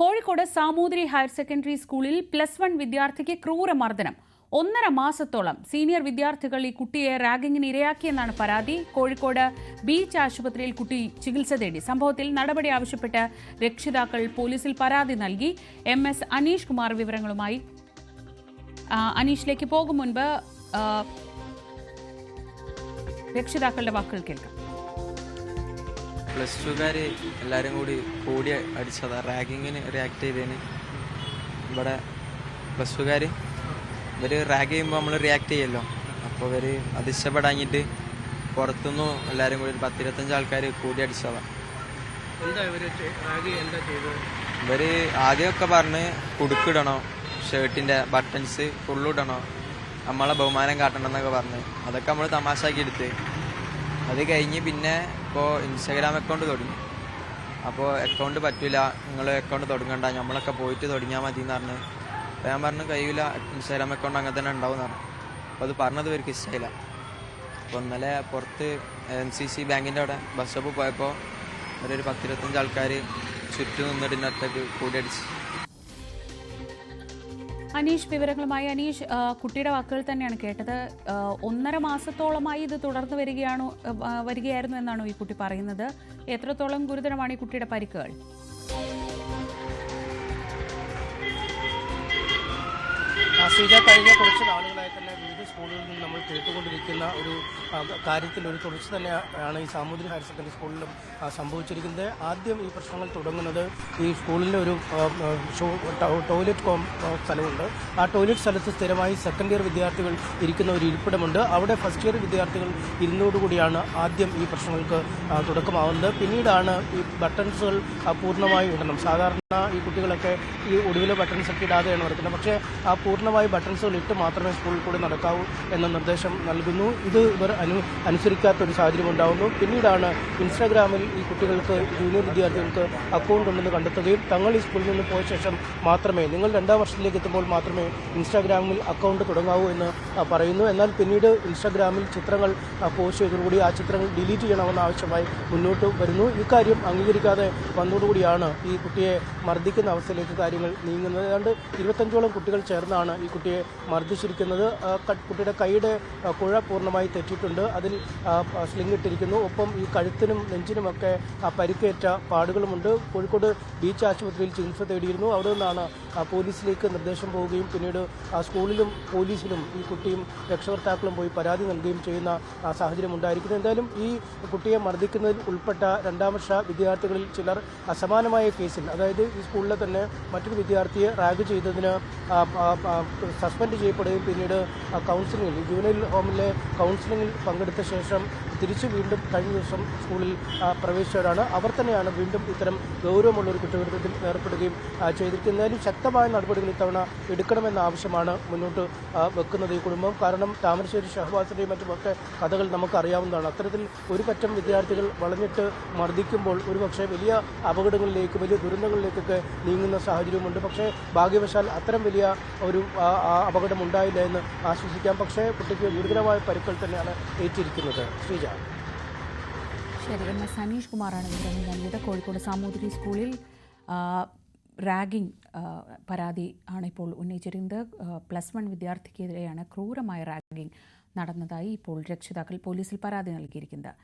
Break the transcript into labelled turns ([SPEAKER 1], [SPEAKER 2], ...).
[SPEAKER 1] Kozhikode Samoothiri higher secondary സ്കൂളിൽ +1 വിദ്യാർത്ഥിക്ക് ക്രൂരമർദ്ദനം. 1.5 മാസത്തോളം സീനിയർ വിദ്യാർത്ഥികൾ ഈ കുട്ടിയെ റാഗിങ്ങിന് ഇരയാക്കിയെന്നാണ് പരാതി. കോഴിക്കോട് ബീച്ച് ആശുപത്രിയിൽ കുട്ടി ചികിത്സ തേടി. സംഭവത്തിൽ നടപടി ആവശ്യപ്പെട്ട് രക്ഷിതാക്കൾ പോലീസിൽ പരാതി നൽകി. MS അനീഷ് കുമാർ വിവരങ്ങളുമായി. അനീഷിലേക്ക് പോകും മുൻപ് രക്ഷിതാക്കളുടെ വാക്കുകൾ കേൾക്കാം.
[SPEAKER 2] +2കാര് എല്ലാവരും കൂടി അടിച്ചതാ. റാഗിങ്ങിന് റിയാക്ട് ചെയ്തതിന് ഇവിടെ +2കാര് ഇവർ റാഗ് ചെയ്യുമ്പോൾ നമ്മൾ റിയാക്ട് ചെയ്യല്ലോ. അപ്പോൾ ഇവർ അത് ഇഷ്ടപ്പെടാഞ്ഞിട്ട് പുറത്തുനിന്ന് എല്ലാവരും കൂടി 10-25 ആൾക്കാർ കൂടി അടിച്ചതാണ്. ഇവർ ആദ്യമൊക്കെ പറഞ്ഞ് കുടുക്കിടണോ, ഷർട്ടിൻ്റെ ബട്ടൺസ് ഫുള്ളിടണോ, നമ്മളെ ബഹുമാനം കാട്ടണം എന്നൊക്കെ പറഞ്ഞ് അതൊക്കെ നമ്മൾ തമാശാക്കി എടുത്ത്. അത് കഴിഞ്ഞ് പിന്നെ ഇപ്പോൾ ഇൻസ്റ്റാഗ്രാം അക്കൗണ്ട് തുടങ്ങി. അപ്പോൾ അക്കൗണ്ട് പറ്റില്ല, നിങ്ങൾ അക്കൗണ്ട് തുടങ്ങണ്ട, നമ്മളൊക്കെ പോയിട്ട് തുടങ്ങിയാൽ മതി എന്ന് പറഞ്ഞ്. അപ്പോൾ ഞാൻ പറഞ്ഞു കഴിയില്ല, ഇൻസ്റ്റാഗ്രാം അക്കൗണ്ട് അങ്ങനെ തന്നെ ഉണ്ടാവും എന്ന് പറഞ്ഞു. അപ്പോൾ അത് പറഞ്ഞത് ഇവർക്ക് ഇഷ്ടമില്ല. അപ്പോൾ ഇന്നലെ പുറത്ത് MCC ബാങ്കിൻ്റെ അവിടെ ബസ് സ്റ്റോപ്പ് പോയപ്പോൾ ഒരു 10-25 ആൾക്കാർ ചുറ്റും നിന്നിട്ട് ഒറ്റക്ക് കൂടിയടിച്ച്.
[SPEAKER 1] അനീഷ് വിവരങ്ങളുമായി. അനീഷ്, കുട്ടിയുടെ വാക്കുകൾ തന്നെയാണ് കേട്ടത്. 1.5 മാസത്തോളമായി ഇത് തുടർന്ന് വരികയായിരുന്നു എന്നാണോ ഈ കുട്ടി പറയുന്നത്? എത്രത്തോളം ഗുരുതരമാണ് ഈ കുട്ടിയുടെ പരിക്കുകൾ?
[SPEAKER 3] ശ്രീജ, കഴിഞ്ഞ കുറച്ച് നാളുകളായി തന്നെ വിവിധ സ്കൂളുകളിൽ നിന്ന് നമ്മൾ കേട്ടുകൊണ്ടിരിക്കുന്ന ഒരു കാര്യത്തിൽ ഒരു തുടർച്ച തന്നെയാണ് ഈ സാമൂതിരി ഹയർ സെക്കൻഡറി സ്കൂളിലും സംഭവിച്ചിരിക്കുന്നത്. ആദ്യം ഈ പ്രശ്നങ്ങൾ തുടങ്ങുന്നത് ഈ സ്കൂളിലെ ഒരു ടോയ്ലറ്റ് സ്ഥലമുണ്ട്. ആ ടോയ്ലറ്റ് സ്ഥലത്ത് സ്ഥിരമായി സെക്കൻഡ് ഇയർ വിദ്യാർത്ഥികൾ ഇരിക്കുന്ന ഒരു ഇരിപ്പിടമുണ്ട്. അവിടെ ഫസ്റ്റ് ഇയർ വിദ്യാർത്ഥികൾ ഇരുന്നതോടുകൂടിയാണ് ആദ്യം ഈ പ്രശ്നങ്ങൾക്ക് തുടക്കമാവുന്നത്. പിന്നീടാണ് ഈ ബട്ടൺസുകൾ പൂർണ്ണമായി ഇടണം. സാധാരണ ഈ കുട്ടികളൊക്കെ ഈ ഒടുവിലെ ബട്ടൺസൊക്കെ ഇടാതെയാണ് നടക്കുന്നത്. പക്ഷേ ആ പൂർണ്ണമായി ബട്ടൺസുകൾ ഇട്ട് മാത്രമേ സ്കൂളിൽ കൂടി നടക്കാവൂ എന്ന നിർദ്ദേശം നൽകുന്നു. ഇത് ഇവർ അനുസരിക്കാത്തൊരു സാഹചര്യം ഉണ്ടാകുന്നു. പിന്നീടാണ് ഇൻസ്റ്റാഗ്രാമിൽ ഈ കുട്ടികൾക്ക്, ജൂനിയർ വിദ്യാർത്ഥികൾക്ക് അക്കൗണ്ട് ഉണ്ടെന്ന് കണ്ടെത്തുകയും തങ്ങൾ ഈ സ്കൂളിൽ നിന്ന് പോയ ശേഷം മാത്രമേ, നിങ്ങൾ 2ാം വർഷത്തിലേക്ക് എത്തുമ്പോൾ മാത്രമേ ഇൻസ്റ്റാഗ്രാമിൽ അക്കൗണ്ട് തുടങ്ങാവൂ എന്ന് പറയുന്നു. എന്നാൽ പിന്നീട് ഇൻസ്റ്റാഗ്രാമിൽ ചിത്രങ്ങൾ പോസ്റ്റ് ചെയ്തതോടുകൂടി ആ ചിത്രങ്ങൾ ഡിലീറ്റ് ചെയ്യണമെന്ന ആവശ്യമായി മുന്നോട്ട് വരുന്നു. ഇക്കാര്യം അംഗീകരിക്കാതെ വന്നതോടുകൂടിയാണ് ഈ കുട്ടിയെ മർദ്ദിക്കുന്ന അവസ്ഥയിലേക്ക് കാര്യങ്ങൾ നീങ്ങുന്നത്. ഏതാണ്ട് 25ഓളം കുട്ടികൾ ചേർന്നാണ് ഈ കുട്ടിയെ മർദ്ദിച്ചിരിക്കുന്നത്. കുട്ടിയുടെ കൈയുടെ കുഴ പൂർണ്ണമായി തെറ്റിയിട്ടുണ്ട്. അതിൽ സ്ലിംഗ് ഇട്ടിരിക്കുന്നു. ഒപ്പം ഈ കഴുത്തിനും നെഞ്ചിനുമൊക്കെ പരിക്കേറ്റ പാടുകളുമുണ്ട്. കോഴിക്കോട് ബീച്ച് ആശുപത്രിയിൽ ചികിത്സ തേടിയിരുന്നു. അവിടെ നിന്നാണ് പോലീസിലേക്ക് നിർദ്ദേശം പോവുകയും പിന്നീട് സ്കൂളിലും പോലീസിലും ഈ കുട്ടിയും രക്ഷകർത്താക്കളും പോയി പരാതി നൽകുകയും ചെയ്യുന്ന സാഹചര്യം ഉണ്ടായിരിക്കുന്നു. എന്തായാലും ഈ കുട്ടിയെ മർദ്ദിക്കുന്നതിൽ ഉൾപ്പെട്ട 2ാം വർഷ വിദ്യാർത്ഥികളിൽ ചിലർ അസമാനമായ കേസിൽ, അതായത് ഈ സ്കൂളിലെ തന്നെ മറ്റൊരു വിദ്യാർത്ഥിയെ റാഗ് ചെയ്തതിന് സസ്പെൻഡ് ചെയ്യപ്പെടുകയും പിന്നീട് കൗൺസിലിംഗിൽ, ജുവനൈൽ ഹോമിലെ കൗൺസിലിംഗിൽ പങ്കെടുത്ത ശേഷം തിരിച്ച് വീണ്ടും കഴിഞ്ഞ ദിവസം സ്കൂളിൽ പ്രവേശിച്ചവരാണ്. അവർ തന്നെയാണ് വീണ്ടും ഇത്തരം ഗൗരവമുള്ളൊരു കുറ്റകൃത്യത്തിൽ ഏർപ്പെടുകയും ചെയ്തിരിക്കുന്നതിലും ശക്തമായ നടപടികൾ ഇത്തവണ എടുക്കണമെന്ന ആവശ്യമാണ് മുന്നോട്ട് വെക്കുന്നത് ഈ കുടുംബം. കാരണം താമരശ്ശേരി ഷഹബാസിൻ്റെയും മറ്റുമൊക്കെ കഥകൾ നമുക്കറിയാവുന്നതാണ്. അത്തരത്തിൽ ഒരു പറ്റം വിദ്യാർത്ഥികൾ വളഞ്ഞിട്ട് മർദ്ദിക്കുമ്പോൾ ഒരുപക്ഷെ വലിയ അപകടങ്ങളിലേക്ക്, വലിയ ദുരന്തങ്ങളിലേക്കൊക്കെ നീങ്ങുന്ന സാഹചര്യമുണ്ട്. പക്ഷേ ഭാഗ്യവശാൽ അത്തരം വലിയ ഒരു അപകടം ഉണ്ടായില്ല എന്ന് ആശ്വസിക്കാം. പക്ഷേ കുട്ടിക്ക് ഗുരുതരമായ പരിക്കുകൾ തന്നെയാണ് ഏറ്റിരിക്കുന്നത്. ശ്രീജ.
[SPEAKER 1] ശരി, MS അനീഷ് കുമാറാണ് വിവരങ്ങൾ നൽകിയത്. കോഴിക്കോട് സാമൂതിരി സ്കൂളിൽ റാഗിംഗ് പരാതി ആണ് ഇപ്പോൾ ഉന്നയിച്ചിരുന്നത്. +1 വിദ്യാർത്ഥിക്കെതിരെയാണ് ക്രൂരമായ റാഗിംഗ് നടന്നതായി ഇപ്പോൾ രക്ഷിതാക്കൾ പോലീസിൽ പരാതി നൽകിയിരിക്കുന്നത്.